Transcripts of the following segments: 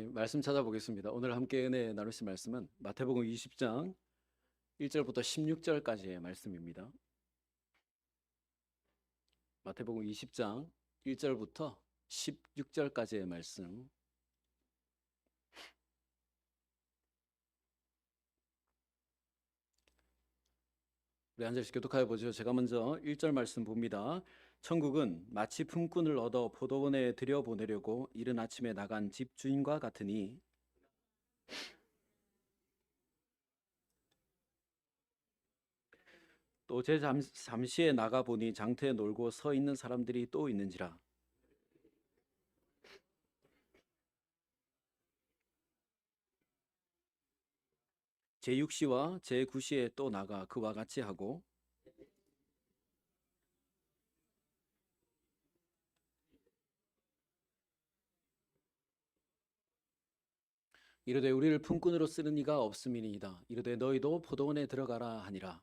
말씀 찾아보겠습니다. 오늘 함께 은혜 나누실 말씀은 마태복음 20장 1절부터 16절까지의 말씀입니다. 마태복음 20장 1절부터 16절까지의 말씀. 우리 한 절씩 교독하여 보죠. 제가 먼저 1절 말씀 봅니다. 천국은 마치 품꾼을 얻어 포도원에 들여보내려고 이른 아침에 나간 집주인과 같으니 또 제 잠시에 나가보니 장터에 놀고 서 있는 사람들이 또 있는지라. 제6시와 제9시에 또 나가 그와 같이 하고 이르되 우리를 품꾼으로 쓰는 이가 없음이니이다. 이르되 너희도 포도원에 들어가라 하니라.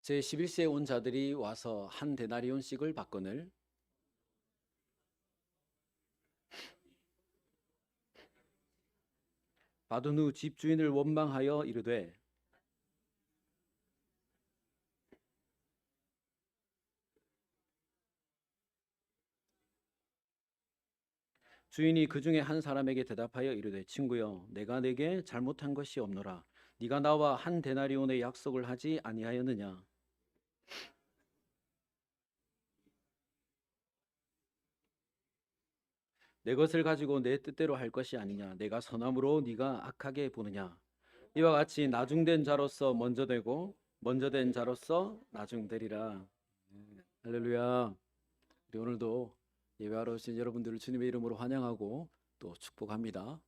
제11세에 온 자들이 와서 한 데나리온씩을 받거늘 받은 후 집주인을 원망하여 이르되 주인이 그 중에 한 사람에게 대답하여 이르되 친구여 내가 내게 잘못한 것이 없노라. 네가 나와 한 데나리온의 약속을 하지 아니하였느냐. 내 것을 가지고 내 뜻대로 할 것이 아니냐. 내가 선함으로 네가 악하게 보느냐. 이와 같이 나중된 자로서 먼저 되고 먼저 된 자로서 나중되리라. 할렐루야. 우리 오늘도 예배하러 오신 여러분들을 주님의 이름으로 환영하고 또 축복합니다.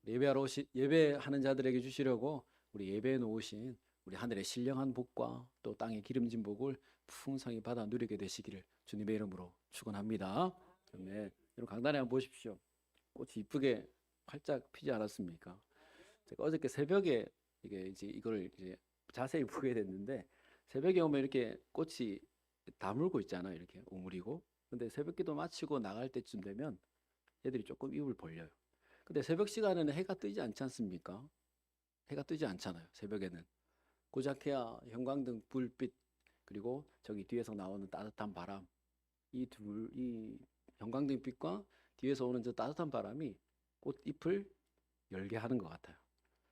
예배하는 자들에게 주시려고 우리 예배해 놓으신 우리 하늘의 신령한 복과 또 땅의 기름진 복을 풍성히 받아 누리게 되시기를 주님의 이름으로 축원합니다. 네. 여러분 강단에 한번 보십시오. 꽃이 이쁘게 활짝 피지 않았습니까? 제가 어저께 새벽에 이걸 자세히 보게 됐는데 새벽에 오면 이렇게 꽃이 다물고 있잖아요. 이렇게 오므리고. 근데 새벽기도 마치고 나갈 때쯤 되면 애들이 조금 입을 벌려요. 근데 새벽 시간에는 해가 뜨지 않지 않습니까? 해가 뜨지 않잖아요. 새벽에는. 고작해야 형광등 불빛 그리고 저기 뒤에서 나오는 따뜻한 바람 이 형광등 빛과 뒤에서 오는 저 따뜻한 바람이 꽃잎을 열게 하는 것 같아요.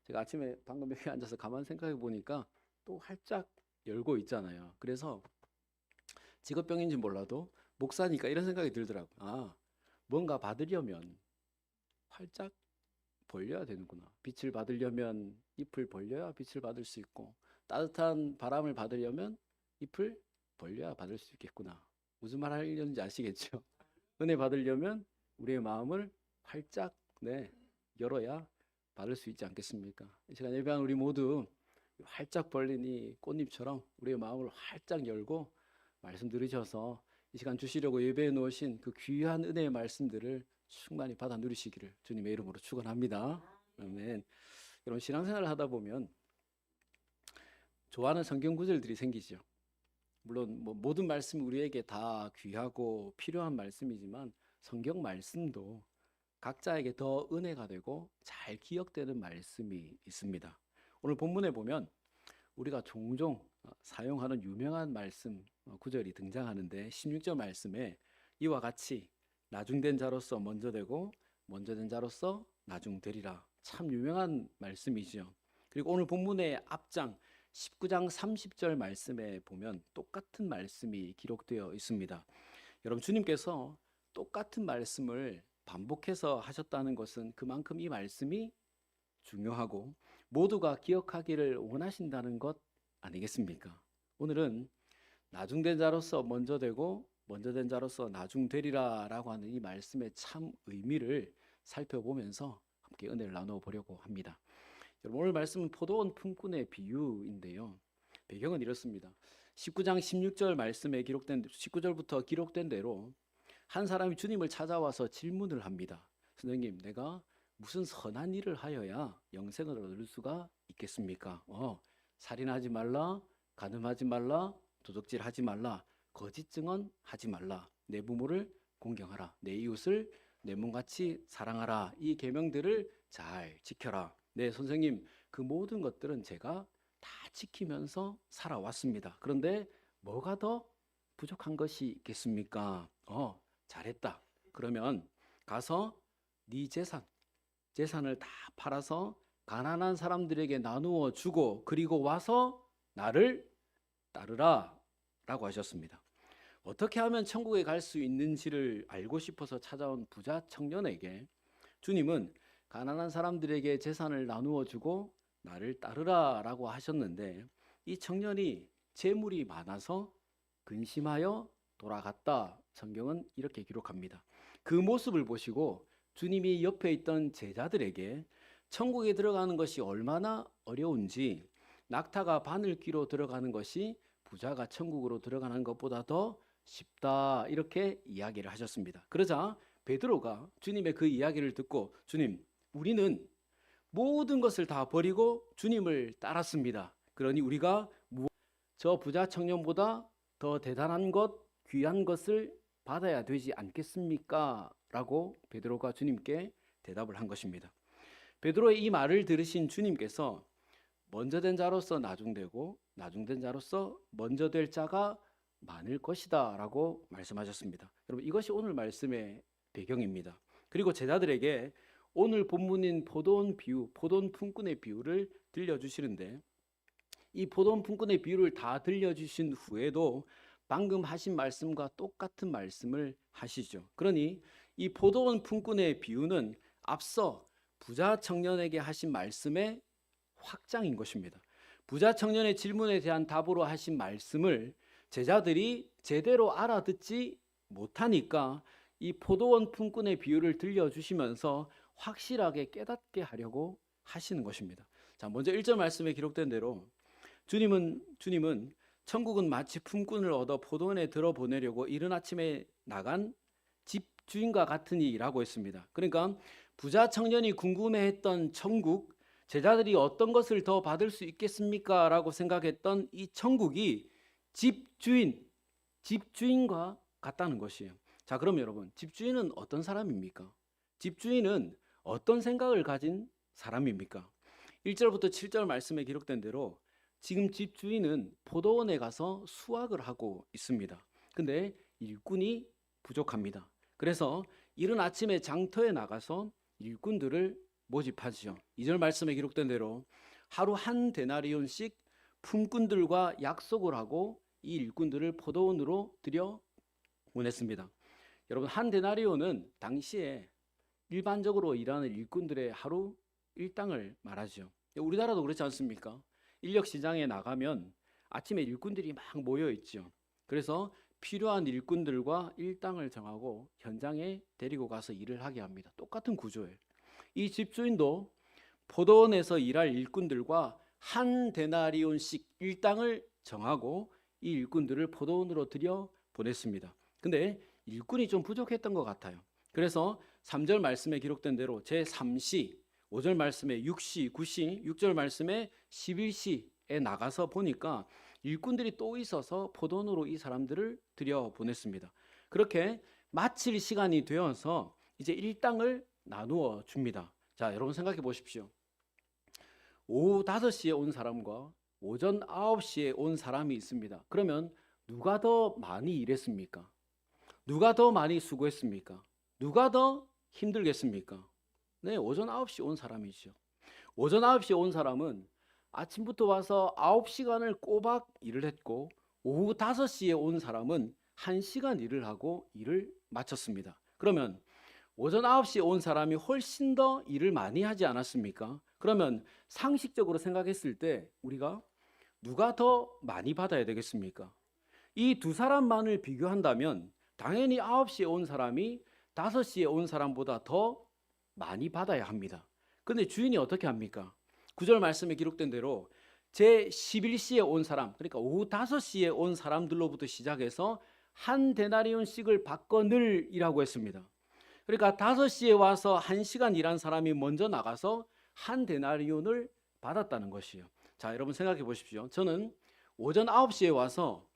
제가 아침에 방금 여기 앉아서 가만 생각해 보니까 또 활짝 열고 있잖아요. 그래서 직업병인지 몰라도 목사니까 이런 생각이 들더라고요. 아, 뭔가 받으려면 활짝 벌려야 되는구나. 빛을 받으려면 잎을 벌려야 빛을 받을 수 있고 따뜻한 바람을 받으려면 잎을 벌려야 받을 수 있겠구나. 무슨 말 하려는지 아시겠죠? 은혜 받으려면 우리의 마음을 활짝 열어야 받을 수 있지 않겠습니까? 이 시간 예배한 우리 모두 활짝 벌린 이 꽃잎처럼 우리의 마음을 활짝 열고 말씀 들으셔서 이 시간 주시려고 예배해 놓으신 그 귀한 은혜의 말씀들을 충만히 받아 누리시기를 주님의 이름으로 축원합니다. 아멘. 여러분 신앙생활을 하다 보면 좋아하는 성경 구절들이 생기죠. 물론 모든 말씀이 우리에게 다 귀하고 필요한 말씀이지만 성경 말씀도 각자에게 더 은혜가 되고 잘 기억되는 말씀이 있습니다. 오늘 본문에 보면 우리가 종종 사용하는 유명한 말씀 구절이 등장하는데 16절 말씀에 이와 같이 나중된 자로서 먼저 되고 먼저 된 자로서 나중되리라. 참 유명한 말씀이죠. 그리고 오늘 본문의 앞장 19장 30절 말씀에 보면 똑같은 말씀이 기록되어 있습니다. 여러분 주님께서 똑같은 말씀을 반복해서 하셨다는 것은 그만큼 이 말씀이 중요하고 모두가 기억하기를 원하신다는 것 아니겠습니까? 오늘은 나중된 자로서 먼저 되고 먼저 된 자로서 나중되리라 라고 하는 이 말씀의 참 의미를 살펴보면서 함께 은혜를 나누어 보려고 합니다. 여러분 오늘 말씀은 포도원 품꾼의 비유인데요. 배경은 이렇습니다. 19장 16절 말씀에 기록된 19절부터 기록된 대로 한 사람이 주님을 찾아와서 질문을 합니다. 선생님, 내가 무슨 선한 일을 하여야 영생을 얻을 수가 있겠습니까? 살인하지 말라, 간음하지 말라, 도둑질하지 말라, 거짓 증언하지 말라, 내 부모를 공경하라, 내 이웃을 내 몸같이 사랑하라. 이 계명들을 잘 지켜라. 네, 선생님, 그 모든 것들은 제가 다 지키면서 살아왔습니다. 그런데 뭐가 더 부족한 것이 있겠습니까? 잘했다. 그러면 가서 네 재산을 다 팔아서 가난한 사람들에게 나누어 주고 그리고 와서 나를 따르라 라고 하셨습니다. 어떻게 하면 천국에 갈 수 있는지를 알고 싶어서 찾아온 부자 청년에게 주님은 가난한 사람들에게 재산을 나누어 주고 나를 따르라 라고 하셨는데, 이 청년이 재물이 많아서 근심하여 돌아갔다. 성경은 이렇게 기록합니다. 그 모습을 보시고 주님이 옆에 있던 제자들에게 천국에 들어가는 것이 얼마나 어려운지, 낙타가 바늘귀로 들어가는 것이 부자가 천국으로 들어가는 것보다 더 쉽다, 이렇게 이야기를 하셨습니다. 그러자 베드로가 주님의 그 이야기를 듣고, 주님, 우리는 모든 것을 다 버리고 주님을 따랐습니다. 그러니 우리가 저 부자 청년보다 더 대단한 것, 귀한 것을 받아야 되지 않겠습니까? 라고 베드로가 주님께 대답을 한 것입니다. 베드로의 이 말을 들으신 주님께서 먼저 된 자로서 나중되고 나중된 자로서 먼저 될 자가 많을 것이다 라고 말씀하셨습니다. 여러분, 이것이 오늘 말씀의 배경입니다. 그리고 제자들에게 오늘 본문인 포도원 비유, 포도원 품꾼의 비유를 들려주시는데, 이 포도원 품꾼의 비유를 다 들려주신 후에도 방금 하신 말씀과 똑같은 말씀을 하시죠. 그러니 이 포도원 품꾼의 비유는 앞서 부자 청년에게 하신 말씀의 확장인 것입니다. 부자 청년의 질문에 대한 답으로 하신 말씀을 제자들이 제대로 알아듣지 못하니까 이 포도원 품꾼의 비유를 들려주시면서 확실하게 깨닫게 하려고 하시는 것입니다. 자, 먼저 1절 말씀에 기록된 대로 주님은 천국은 마치 품꾼을 얻어 포도원에 들어보내려고 이른 아침에 나간 집주인과 같으니라고 했습니다. 그러니까 부자 청년이 궁금해했던 천국, 제자들이 어떤 것을 더 받을 수 있겠습니까? 라고 생각했던 이 천국이 집주인과 같다는 것이에요. 자, 그럼 여러분, 집주인은 어떤 사람입니까? 집주인은 어떤 생각을 가진 사람입니까? 1절부터 7절 말씀에 기록된 대로 지금 집주인은 포도원에 가서 수확을 하고 있습니다. 근데 일꾼이 부족합니다. 그래서 이른 아침에 장터에 나가서 일꾼들을 모집하죠. 2절 말씀에 기록된 대로 하루 한 데나리온씩 품꾼들과 약속을 하고 이 일꾼들을 포도원으로 들여 보냈습니다. 여러분, 한 데나리온은 당시에 일반적으로 일하는 일꾼들의 하루 일당을 말하죠. 우리나라도 그렇지 않습니까? 인력 시장에 나가면 아침에 일꾼들이 막 모여 있죠. 그래서 필요한 일꾼들과 일당을 정하고 현장에 데리고 가서 일을 하게 합니다. 똑같은 구조예요. 이 집주인도 포도원에서 일할 일꾼들과 한 데나리온씩 일당을 정하고 이 일꾼들을 포도원으로 들여 보냈습니다. 근데 일꾼이 좀 부족했던 것 같아요. 그래서 3절 말씀에 기록된 대로 제3시, 5절 말씀에 6시, 9시, 6절 말씀에 11시에 나가서 보니까 일꾼들이 또 있어서 포도원으로 이 사람들을 들여 보냈습니다. 그렇게 마칠 시간이 되어서 이제 일당을 나누어 줍니다. 자, 여러분 생각해 보십시오. 오후 5시에 온 사람과 오전 9시에 온 사람이 있습니다. 그러면 누가 더 많이 일했습니까? 누가 더 많이 수고했습니까? 누가 더 힘들겠습니까? 네, 오전 9시 온 사람이죠. 오전 9시에 온 사람은 아침부터 와서 9시간을 꼬박 일을 했고, 오후 5시에 온 사람은 1시간 일을 하고 일을 마쳤습니다. 그러면 오전 9시에 온 사람이 훨씬 더 일을 많이 하지 않았습니까? 그러면 상식적으로 생각했을 때 우리가 누가 더 많이 받아야 되겠습니까? 이 두 사람만을 비교한다면 당연히 9시에 온 사람이 5시에 온 사람보다 더 많이 받아야 합니다. 근데 주인이 어떻게 합니까? 9절 말씀에 기록된 대로 제 11시에 온 사람, 그러니까 오후 5시에 온 사람들로부터 시작해서 한 데나리온씩을 바꿔늘이라고 했습니다. 그러니까 5시에 와서 1시간 일한 사람이 먼저 나가서 한 데나리온을 받았다는 것이에요. 자, 여러분 생각해 보십시오. 저는 오전 9시에 와서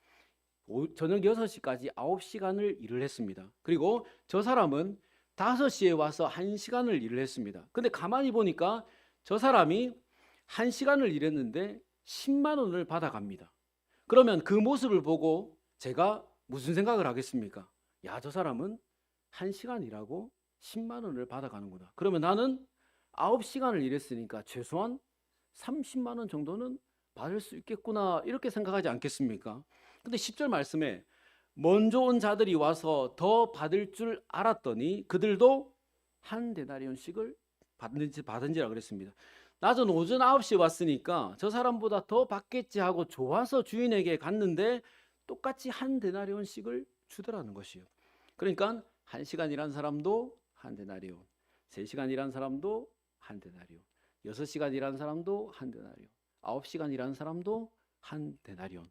저녁 6시까지 9시간을 일을 했습니다. 그리고 저 사람은 5시에 와서 1시간을 일을 했습니다. 근데 가만히 보니까 저 사람이 1시간을 일했는데 10만 원을 받아갑니다. 그러면 그 모습을 보고 제가 무슨 생각을 하겠습니까? 야, 저 사람은 1시간 일하고 10만 원을 받아가는구나. 그러면 나는 9시간을 일했으니까 최소한 30만 원 정도는 받을 수 있겠구나, 이렇게 생각하지 않겠습니까? 근데 10절 말씀에 먼저 온 자들이 와서 더 받을 줄 알았더니 그들도 한 데나리온씩을 받은지라 그랬습니다. 낮은 오전 9시에 왔으니까 저 사람보다 더 받겠지 하고 좋아서 주인에게 갔는데 똑같이 한 데나리온씩을 주더라는 것이요. 그러니까 1시간 일한 사람도 한 데나리온, 3시간 일한 사람도 한 데나리온, 6시간 일한 사람도 한 데나리온, 9시간 일한 사람도 한 데나리온.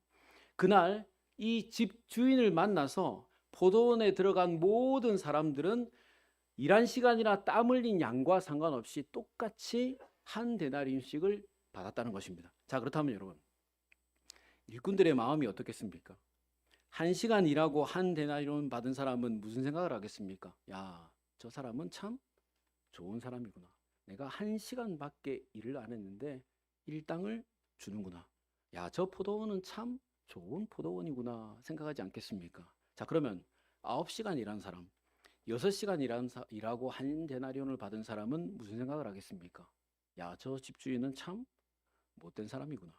그날 이 집 주인을 만나서 포도원에 들어간 모든 사람들은 일한 시간이나 땀 흘린 양과 상관없이 똑같이 한 데나리온씩을 받았다는 것입니다. 자, 그렇다면 여러분, 일꾼들의 마음이 어떻겠습니까? 1시간 일하고 한 데나리온 받은 사람은 무슨 생각을 하겠습니까? 야, 저 사람은 참 좋은 사람이구나. 내가 1시간밖에 일을 안 했는데 일당을 주는구나. 야, 저 포도원은 참 좋은 포도원이구나 생각하지 않겠습니까? 자, 그러면 9시간 일한 사람, 6시간 일하고 한 데나리온을 받은 사람은 무슨 생각을 하겠습니까? 야, 저 집주인은 참 못된 사람이구나.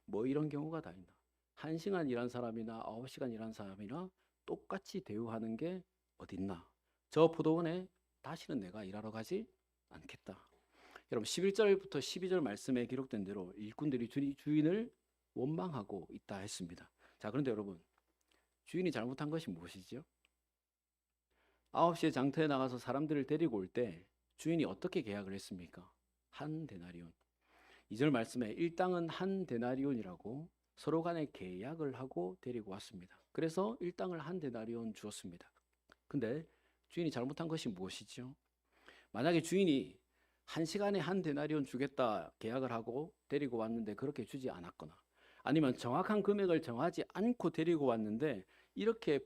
뭐 이런 경우가 다 있나. 1시간 일한 사람이나 9시간 일한 사람이나 똑같이 대우하는 게 어딨나. 저 포도원에 다시는 내가 일하러 가지 않겠다. 여러분, 11절부터 12절 말씀에 기록된 대로 일꾼들이 주인을 원망하고 있다 했습니다. 자, 그런데 여러분, 주인이 잘못한 것이 무엇이죠? 9시에 장터에 나가서 사람들을 데리고 올 때 주인이 어떻게 계약을 했습니까? 한 데나리온. 2절 말씀에 일당은 한 데나리온이라고 서로 간에 계약을 하고 데리고 왔습니다. 그래서 일당을 한 데나리온 주었습니다. 근데 주인이 잘못한 것이 무엇이죠? 만약에 주인이 1시간에 한 데나리온 주겠다 계약을 하고 데리고 왔는데 그렇게 주지 않았거나, 아니면 정확한 금액을 정하지 않고 데리고 왔는데 이렇게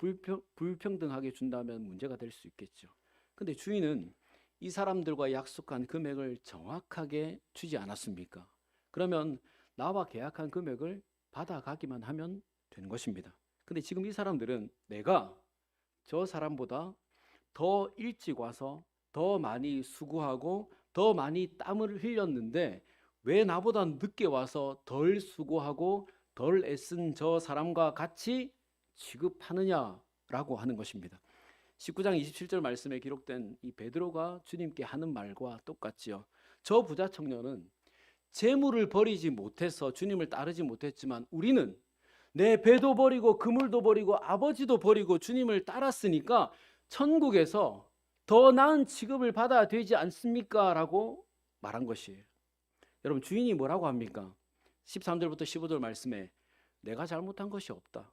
불평등하게 준다면 문제가 될 수 있겠죠. 근데 주인은 이 사람들과 약속한 금액을 정확하게 주지 않았습니까? 그러면 나와 계약한 금액을 받아가기만 하면 되는 것입니다. 근데 지금 이 사람들은 내가 저 사람보다 더 일찍 와서 더 많이 수고하고 더 많이 땀을 흘렸는데 왜 나보다 늦게 와서 덜 수고하고 덜 애쓴 저 사람과 같이 취급하느냐라고 하는 것입니다. 19장 27절 말씀에 기록된 이 베드로가 주님께 하는 말과 똑같지요. 저 부자 청년은 재물을 버리지 못해서 주님을 따르지 못했지만 우리는 내 배도 버리고 그물도 버리고 아버지도 버리고 주님을 따랐으니까 천국에서 더 나은 취급을 받아야 되지 않습니까? 라고 말한 것이에요. 여러분, 주인이 뭐라고 합니까? 13절부터 15절 말씀에 내가 잘못한 것이 없다.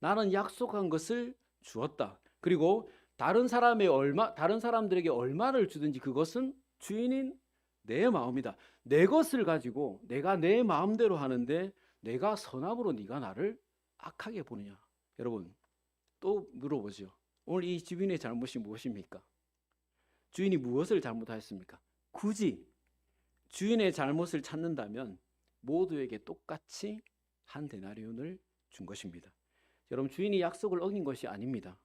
나는 약속한 것을 주었다. 그리고 다른 사람들에게 얼마를 주든지 그것은 주인인 내 마음이다. 내 것을 가지고 내가 내 마음대로 하는데 내가 선함으로 네가 나를 악하게 보느냐. 여러분, 또 물어보죠. 오늘 이 주인의 잘못이 무엇입니까? 주인이 무엇을 잘못하였습니까? 굳이 주인의 잘못을 찾는다면 모두에게 똑같이 한 데나리온을 준 것입니다. 여러분, 주인이 약속을 어긴 것이 아닙니다.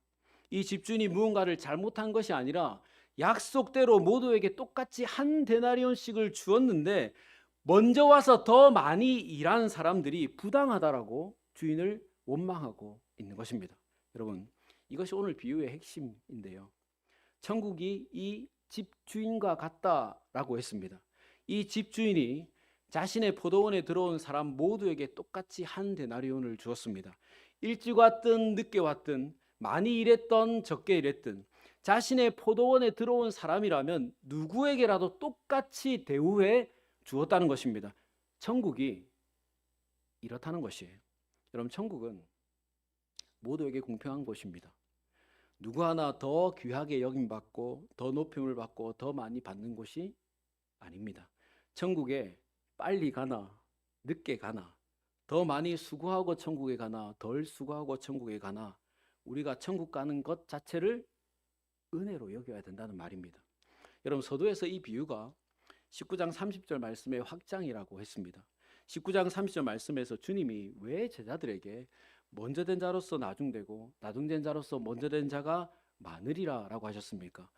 이 집주인이 무언가를 잘못한 것이 아니라 약속대로 모두에게 똑같이 한 데나리온씩을 주었는데 먼저 와서 더 많이 일한 사람들이 부당하다라고 주인을 원망하고 있는 것입니다. 여러분, 이것이 오늘 비유의 핵심인데요. 천국이 이 집주인과 같다라고 했습니다. 이 집주인이 자신의 포도원에 들어온 사람 모두에게 똑같이 한 데나리온을 주었습니다. 일찍 왔든 늦게 왔든 많이 일했던 적게 일했든 자신의 포도원에 들어온 사람이라면 누구에게라도 똑같이 대우해 주었다는 것입니다. 천국이 이렇다는 것이에요. 여러분, 천국은 모두에게 공평한 곳입니다. 누구 하나 더 귀하게 여김받고 더 높임을 받고 더 많이 받는 곳이 아닙니다. 천국에 빨리 가나 늦게 가나, 더 많이 수고하고 천국에 가나, 덜 수고하고 천국에 가나, 우리가 천국 가는 것 자체를 은혜로 여겨야 된다는 말입니다. 여러분, 서두에서 이 비유가 19장 30절 말씀의 확장이라고 했습니다. 19장 30절 말씀에서 주님이 왜 제자들에게 먼저 된 자로서 나중되고 나중된 자로서 먼저 된 자가 많으리라 라고 하셨습니까?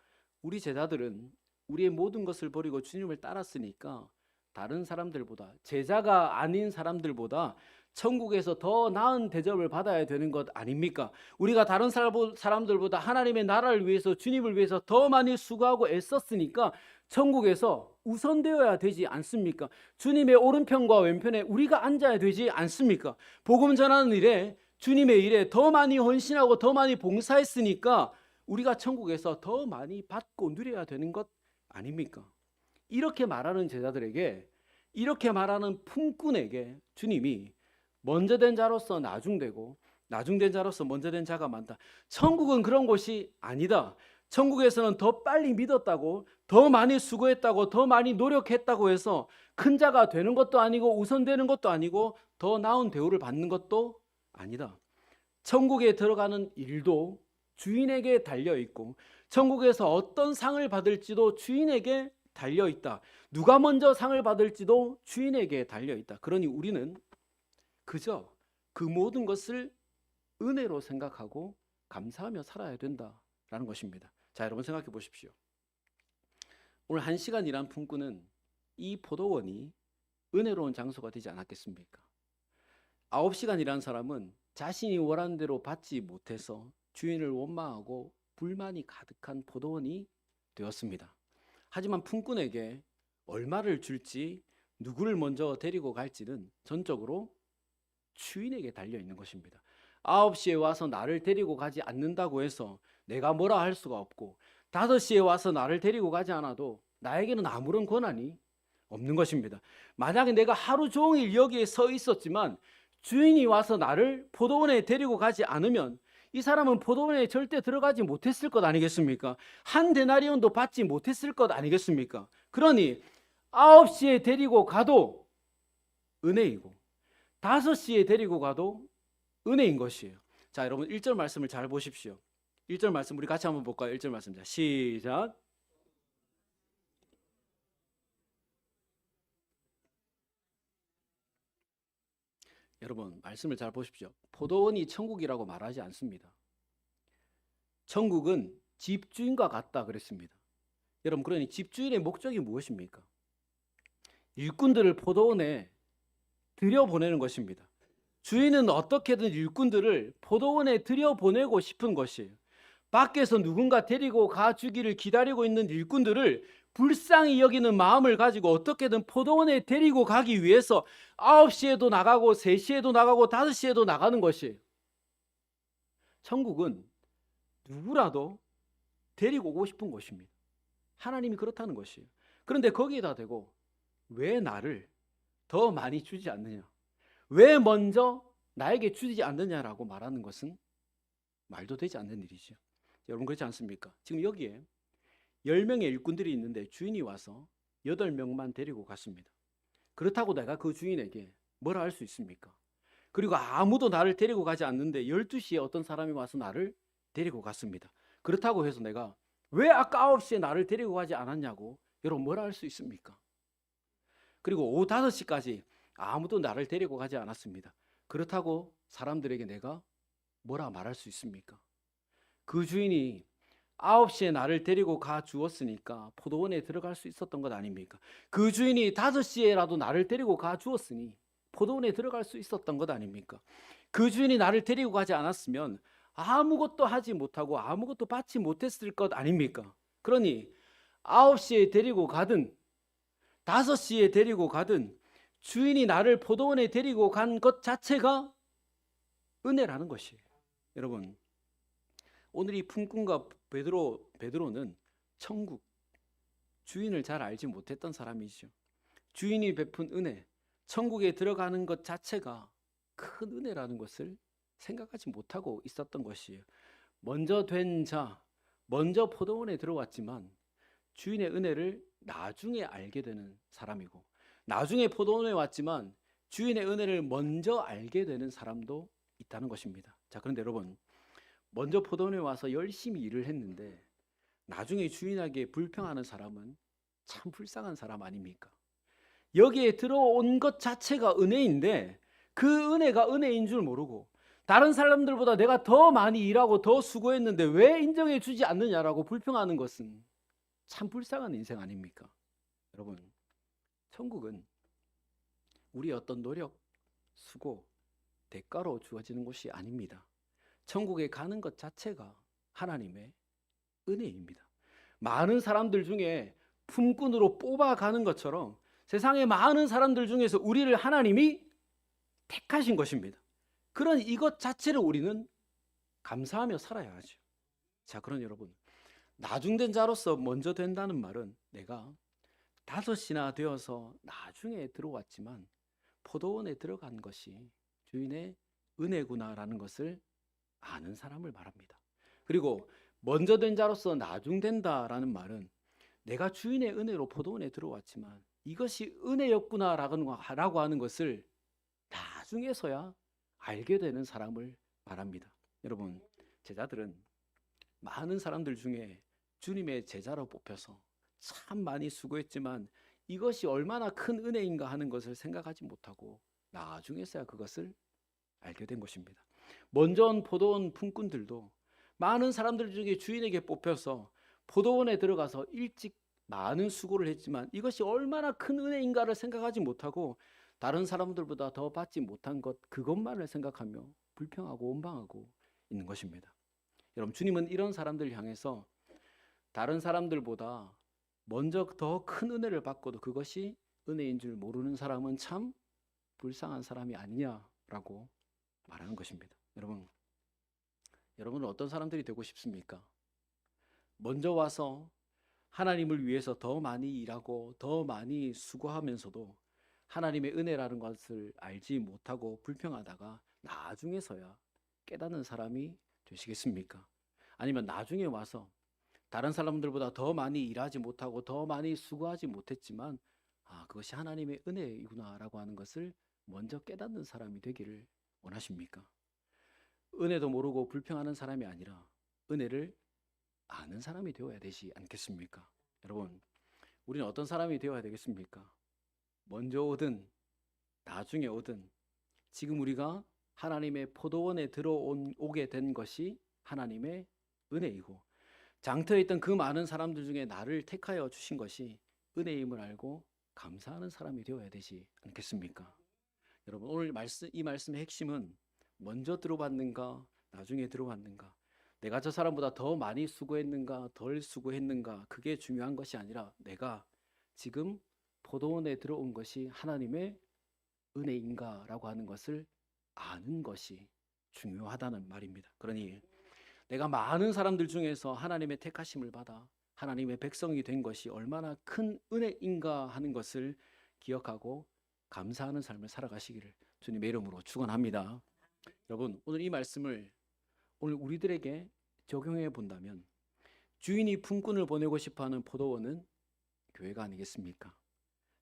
우리 제자들은 우리의 모든 것을 버리고 주님을 따랐으니까 다른 사람들보다, 제자가 아닌 사람들보다 천국에서 더 나은 대접을 받아야 되는 것 아닙니까? 우리가 다른 사람들보다 하나님의 나라를 위해서, 주님을 위해서 더 많이 수고하고 애썼으니까 천국에서 우선되어야 되지 않습니까? 주님의 오른편과 왼편에 우리가 앉아야 되지 않습니까? 복음 전하는 일에, 주님의 일에 더 많이 헌신하고 더 많이 봉사했으니까 우리가 천국에서 더 많이 받고 누려야 되는 것 아닙니까? 이렇게 말하는 제자들에게, 이렇게 말하는 품꾼에게 주님이 먼저 된 자로서 나중되고 나중된 자로서 먼저 된 자가 많다. 천국은 그런 곳이 아니다. 천국에서는 더 빨리 믿었다고, 더 많이 수고했다고, 더 많이 노력했다고 해서 큰 자가 되는 것도 아니고 우선되는 것도 아니고 더 나은 대우를 받는 것도 아니다. 천국에 들어가는 일도 주인에게 달려있고 천국에서 어떤 상을 받을지도 주인에게 달려있다. 누가 먼저 상을 받을지도 주인에게 달려있다. 그러니 우리는 그저 그 모든 것을 은혜로 생각하고 감사하며 살아야 된다라는 것입니다. 자, 여러분 생각해 보십시오. 오늘 1시간 일한 품꾼은 이 포도원이 은혜로운 장소가 되지 않았겠습니까? 9시간 일한 사람은 자신이 원하는 대로 받지 못해서 주인을 원망하고 불만이 가득한 포도원이 되었습니다. 하지만 품꾼에게 얼마를 줄지, 누구를 먼저 데리고 갈지는 전적으로 주인에게 달려있는 것입니다. 9시에 와서 나를 데리고 가지 않는다고 해서 내가 뭐라 할 수가 없고 5시에 와서 나를 데리고 가지 않아도 나에게는 아무런 권한이 없는 것입니다. 만약에 내가 하루 종일 여기에 서 있었지만 주인이 와서 나를 포도원에 데리고 가지 않으면 이 사람은 포도원에 절대 들어가지 못했을 것 아니겠습니까? 한 데나리온도 받지 못했을 것 아니겠습니까? 그러니 9시에 데리고 가도 은혜이고 5시에 데리고 가도 은혜인 것이에요. 자, 여러분 1절 말씀을 잘 보십시오. 1절 말씀 우리 같이 한번 볼까요? 1절 말씀. 자, 시작. 여러분 말씀을 잘 보십시오. 포도원이 천국이라고 말하지 않습니다. 천국은 집주인과 같다 그랬습니다. 여러분, 그러니 집주인의 목적이 무엇입니까? 일꾼들을 포도원에 들여보내는 것입니다. 주인은 어떻게든 일꾼들을 포도원에 들여보내고 싶은 것이에요. 밖에서 누군가 데리고 가주기를 기다리고 있는 일꾼들을 불쌍히 여기는 마음을 가지고 어떻게든 포도원에 데리고 가기 위해서 9시에도 나가고 3시에도 나가고 5시에도 나가는 것이에요. 천국은 누구라도 데리고 오고 싶은 곳입니다. 하나님이 그렇다는 것이에요. 그런데 거기에다 대고 왜 나를 더 많이 주지 않느냐, 왜 먼저 나에게 주지 않느냐라고 말하는 것은 말도 되지 않는 일이죠. 여러분 그렇지 않습니까? 지금 여기에 10명의 일꾼들이 있는데 주인이 와서 8명만 데리고 갔습니다. 그렇다고 내가 그 주인에게 뭐라 할 수 있습니까? 그리고 아무도 나를 데리고 가지 않는데 12시에 어떤 사람이 와서 나를 데리고 갔습니다. 그렇다고 해서 내가 왜 아까 9시에 나를 데리고 가지 않았냐고 여러분 뭐라 할 수 있습니까? 그리고 오후 5시까지 아무도 나를 데리고 가지 않았습니다. 그렇다고 사람들에게 내가 뭐라 말할 수 있습니까? 그 주인이 9시에 나를 데리고 가 주었으니까 포도원에 들어갈 수 있었던 것 아닙니까? 그 주인이 5시에라도 나를 데리고 가 주었으니 포도원에 들어갈 수 있었던 것 아닙니까? 그 주인이 나를 데리고 가지 않았으면 아무것도 하지 못하고 아무것도 받지 못했을 것 아닙니까? 그러니 9시에 데리고 가든 5시에 데리고 가든 주인이 나를 포도원에 데리고 간 것 자체가 은혜라는 것이에요. 여러분, 오늘 이 품꾼과 베드로는 천국, 주인을 잘 알지 못했던 사람이죠. 주인이 베푼 은혜, 천국에 들어가는 것 자체가 큰 은혜라는 것을 생각하지 못하고 있었던 것이에요. 먼저 된 자, 먼저 포도원에 들어왔지만 주인의 은혜를 나중에 알게 되는 사람이고, 나중에 포도원에 왔지만 주인의 은혜를 먼저 알게 되는 사람도 있다는 것입니다. 자, 그런데 여러분, 먼저 포도원에 와서 열심히 일을 했는데 나중에 주인에게 불평하는 사람은 참 불쌍한 사람 아닙니까? 여기에 들어온 것 자체가 은혜인데 그 은혜가 은혜인 줄 모르고 다른 사람들보다 내가 더 많이 일하고 더 수고했는데 왜 인정해 주지 않느냐라고 불평하는 것은 참 불쌍한 인생 아닙니까? 여러분, 천국은 우리의 어떤 노력, 수고, 대가로 주어지는 곳이 아닙니다. 천국에 가는 것 자체가 하나님의 은혜입니다. 많은 사람들 중에 품꾼으로 뽑아가는 것처럼 세상의 많은 사람들 중에서 우리를 하나님이 택하신 것입니다. 그런 이것 자체를 우리는 감사하며 살아야 하죠. 자, 그런 여러분, 나중된 자로서 먼저 된다는 말은 내가 5이나 되어서 나중에 들어왔지만 포도원에 들어간 것이 주인의 은혜구나라는 것을 아는 사람을 말합니다. 그리고 먼저 된 자로서 나중된다라는 말은 내가 주인의 은혜로 포도원에 들어왔지만 이것이 은혜였구나라고 하는 것을 나중에서야 알게 되는 사람을 말합니다. 여러분, 제자들은 많은 사람들 중에 주님의 제자로 뽑혀서 참 많이 수고했지만 이것이 얼마나 큰 은혜인가 하는 것을 생각하지 못하고 나중에서야 그것을 알게 된 것입니다. 먼저 온 포도원 품꾼들도 많은 사람들 중에 주인에게 뽑혀서 포도원에 들어가서 일찍 많은 수고를 했지만 이것이 얼마나 큰 은혜인가를 생각하지 못하고 다른 사람들보다 더 받지 못한 것 그것만을 생각하며 불평하고 원망하고 있는 것입니다. 여러분, 주님은 이런 사람들을 향해서 다른 사람들보다 먼저 더 큰 은혜를 받고도 그것이 은혜인 줄 모르는 사람은 참 불쌍한 사람이 아니냐라고 말하는 것입니다. 여러분은 어떤 사람들이 되고 싶습니까? 먼저 와서 하나님을 위해서 더 많이 일하고 더 많이 수고하면서도 하나님의 은혜라는 것을 알지 못하고 불평하다가 나중에서야 깨닫는 사람이 되시겠습니까? 아니면 나중에 와서 다른 사람들보다 더 많이 일하지 못하고 더 많이 수고하지 못했지만 그것이 하나님의 은혜이구나라고 하는 것을 먼저 깨닫는 사람이 되기를 원하십니까? 은혜도 모르고 불평하는 사람이 아니라 은혜를 아는 사람이 되어야 되지 않겠습니까? 여러분, 우리는 어떤 사람이 되어야 되겠습니까? 먼저 오든 나중에 오든 지금 우리가 하나님의 포도원에 오게 된 것이 하나님의 은혜이고 장터에 있던 그 많은 사람들 중에 나를 택하여 주신 것이 은혜임을 알고 감사하는 사람이 되어야 되지 않겠습니까? 여러분, 오늘 이 말씀의 핵심은 먼저 들어봤는가 나중에 들어봤는가, 내가 저 사람보다 더 많이 수고했는가 덜 수고했는가, 그게 중요한 것이 아니라 내가 지금 포도원에 들어온 것이 하나님의 은혜인가라고 하는 것을 아는 것이 중요하다는 말입니다. 그러니 내가 많은 사람들 중에서 하나님의 택하심을 받아 하나님의 백성이 된 것이 얼마나 큰 은혜인가 하는 것을 기억하고 감사하는 삶을 살아가시기를 주님의 이름으로 축원합니다. 여러분, 오늘 이 말씀을 오늘 우리들에게 적용해 본다면 주인이 품꾼을 보내고 싶어하는 포도원은 교회가 아니겠습니까?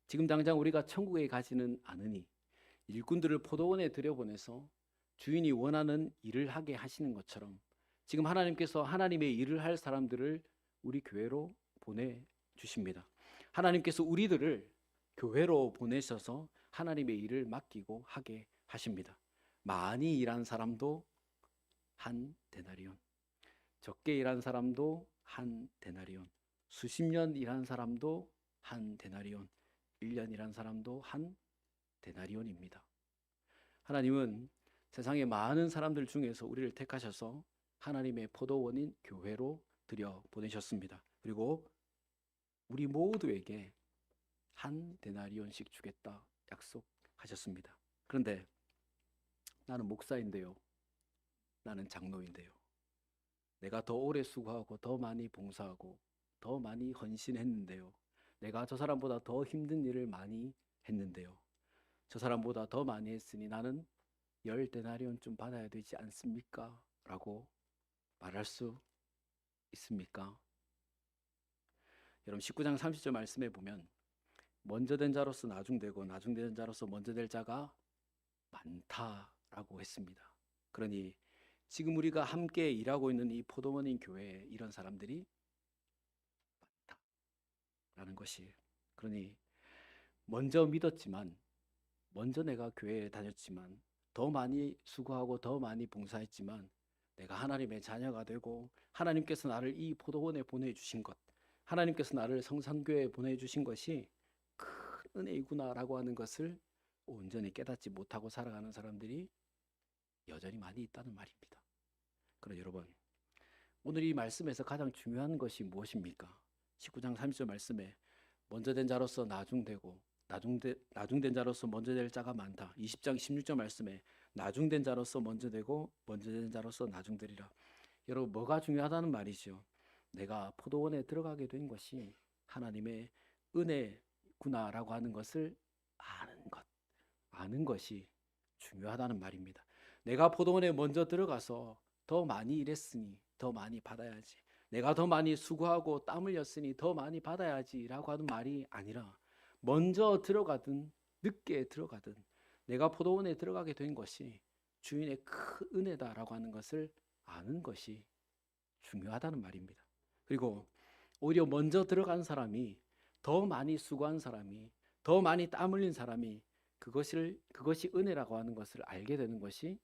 지금 당장 우리가 천국에 가지는 않으니 일꾼들을 포도원에 들여보내서 주인이 원하는 일을 하게 하시는 것처럼 지금 하나님께서 하나님의 일을 할 사람들을 우리 교회로 보내주십니다. 하나님께서 우리들을 교회로 보내셔서 하나님의 일을 맡기고 하게 하십니다. 많이 일한 사람도 한 데나리온, 적게 일한 사람도 한 데나리온, 수십 년 일한 사람도 한 데나리온, 1년 일한 사람도 한 데나리온입니다. 하나님은 세상의 많은 사람들 중에서 우리를 택하셔서 하나님의 포도원인 교회로 들여 보내셨습니다. 그리고 우리 모두에게 한 데나리온씩 주겠다 약속하셨습니다. 그런데 나는 목사인데요, 나는 장로인데요, 내가 더 오래 수고하고 더 많이 봉사하고 더 많이 헌신했는데요, 내가 저 사람보다 더 힘든 일을 많이 했는데요, 저 사람보다 더 많이 했으니 나는 10데나리온쯤 받아야 되지 않습니까? 라고 말할 수 있습니까? 여러분, 19장 30절 말씀에 보면 먼저 된 자로서 나중되고 나중된 자로서 먼저 될 자가 많다라고 했습니다. 그러니 지금 우리가 함께 일하고 있는 이 포도원인 교회에 이런 사람들이 많다라는 것이에요. 그러니 먼저 믿었지만, 먼저 내가 교회에 다녔지만, 더 많이 수고하고 더 많이 봉사했지만 내가 하나님의 자녀가 되고 하나님께서 나를 이 포도원에 보내주신 것, 하나님께서 나를 성산교회에 보내주신 것이 큰 은혜이구나라고 하는 것을 온전히 깨닫지 못하고 살아가는 사람들이 여전히 많이 있다는 말입니다. 그럼 여러분, 오늘 이 말씀에서 가장 중요한 것이 무엇입니까? 19장 30절 말씀에 먼저 된 자로서 나중되고 나중된 자로서 먼저 될 자가 많다. 20장 16절 말씀에 나중된 자로서 먼저 되고 먼저 된 자로서 나중되리라. 여러분, 뭐가 중요하다는 말이죠? 내가 포도원에 들어가게 된 것이 하나님의 은혜구나라고 하는 것을 아는 것이 중요하다는 말입니다. 내가 포도원에 먼저 들어가서 더 많이 일했으니 더 많이 받아야지, 내가 더 많이 수고하고 땀 흘렸으니 더 많이 받아야지라고 하는 말이 아니라, 먼저 들어가든 늦게 들어가든 내가 포도원에 들어가게 된 것이 주인의 큰 은혜다라고 하는 것을 아는 것이 중요하다는 말입니다. 그리고 오히려 먼저 들어간 사람이, 더 많이 수고한 사람이, 더 많이 땀 흘린 사람이 그것이 은혜라고 하는 것을 알게 되는 것이,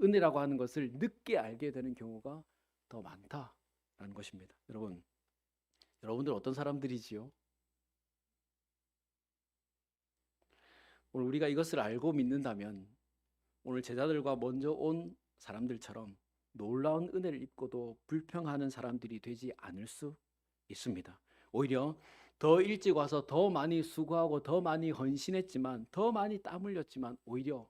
은혜라고 하는 것을 늦게 알게 되는 경우가 더 많다라는 것입니다. 여러분들 어떤 사람들이지요? 오늘 우리가 이것을 알고 믿는다면 오늘 제자들과 먼저 온 사람들처럼 놀라운 은혜를 입고도 불평하는 사람들이 되지 않을 수 있습니다. 오히려 더 일찍 와서 더 많이 수고하고 더 많이 헌신했지만, 더 많이 땀 흘렸지만 오히려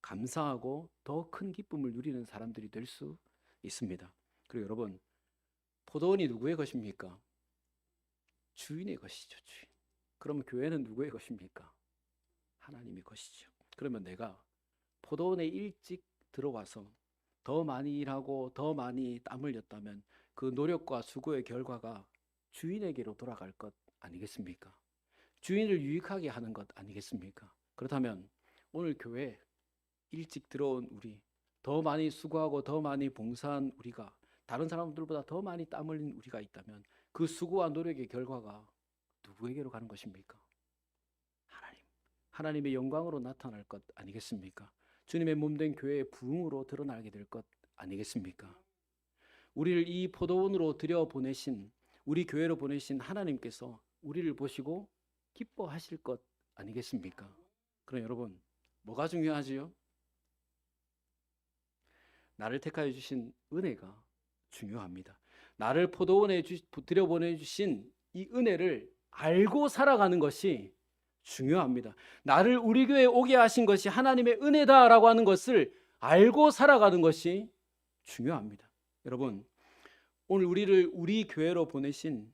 감사하고 더 큰 기쁨을 누리는 사람들이 될 수 있습니다. 그리고 여러분, 포도원이 누구의 것입니까? 주인의 것이죠. 주인. 그러면 교회는 누구의 것입니까? 하나님의 것이죠. 그러면 내가 포도원에 일찍 들어와서 더 많이 일하고 더 많이 땀 흘렸다면 그 노력과 수고의 결과가 주인에게로 돌아갈 것 아니겠습니까? 주인을 유익하게 하는 것 아니겠습니까? 그렇다면 오늘 교회 일찍 들어온 우리, 더 많이 수고하고 더 많이 봉사한 우리가, 다른 사람들보다 더 많이 땀 흘린 우리가 있다면 그 수고와 노력의 결과가 누구에게로 가는 것입니까? 하나님의 영광으로 나타날 것 아니겠습니까? 주님의 몸된 교회의 부흥으로 드러나게 될 것 아니겠습니까? 우리를 이 포도원으로 들여보내신, 우리 교회로 보내신 하나님께서 우리를 보시고 기뻐하실 것 아니겠습니까? 그럼 여러분, 뭐가 중요하지요? 나를 택하여 주신 은혜가 중요합니다. 나를 포도원에 들여보내주신 이 은혜를 알고 살아가는 것이 중요합니다. 나를 우리 교회에 오게 하신 것이 하나님의 은혜다라고 하는 것을 알고 살아가는 것이 중요합니다. 여러분, 오늘 우리를 우리 교회로 보내신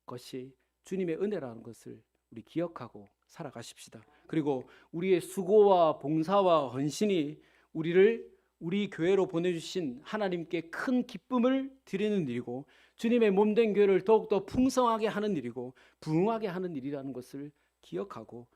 것이 주님의 은혜라는 것을 우리 기억하고 살아가십시다. 그리고 우리의 수고와 봉사와 헌신이 우리를 우리 교회로 보내주신 하나님께 큰 기쁨을 드리는 일이고, 주님의 몸된 교회를 더욱더 풍성하게 하는 일이고 부흥하게 하는 일이라는 것을 기억하고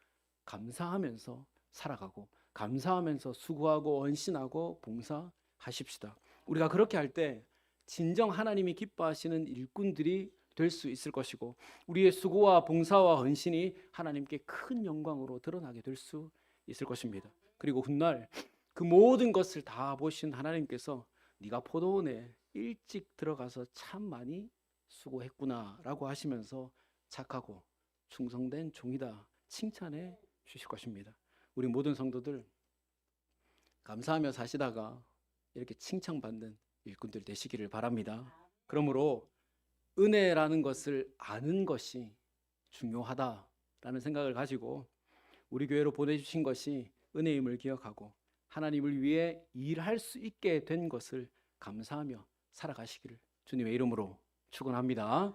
감사하면서 살아가고, 감사하면서 수고하고 헌신하고 봉사하십시다. 우리가 그렇게 할 때 진정 하나님이 기뻐하시는 일꾼들이 될 수 있을 것이고, 우리의 수고와 봉사와 헌신이 하나님께 큰 영광으로 드러나게 될 수 있을 것입니다. 그리고 훗날 그 모든 것을 다 보신 하나님께서 네가 포도원에 일찍 들어가서 참 많이 수고했구나라고 하시면서 착하고 충성된 종이다 칭찬해 주실 것입니다. 우리 모든 성도들 감사하며 사시다가 이렇게 칭찬받는 일꾼들 되시기를 바랍니다. 그러므로 은혜라는 것을 아는 것이 중요하다라는 생각을 가지고 우리 교회로 보내주신 것이 은혜임을 기억하고 하나님을 위해 일할 수 있게 된 것을 감사하며 살아가시기를 주님의 이름으로 축원합니다.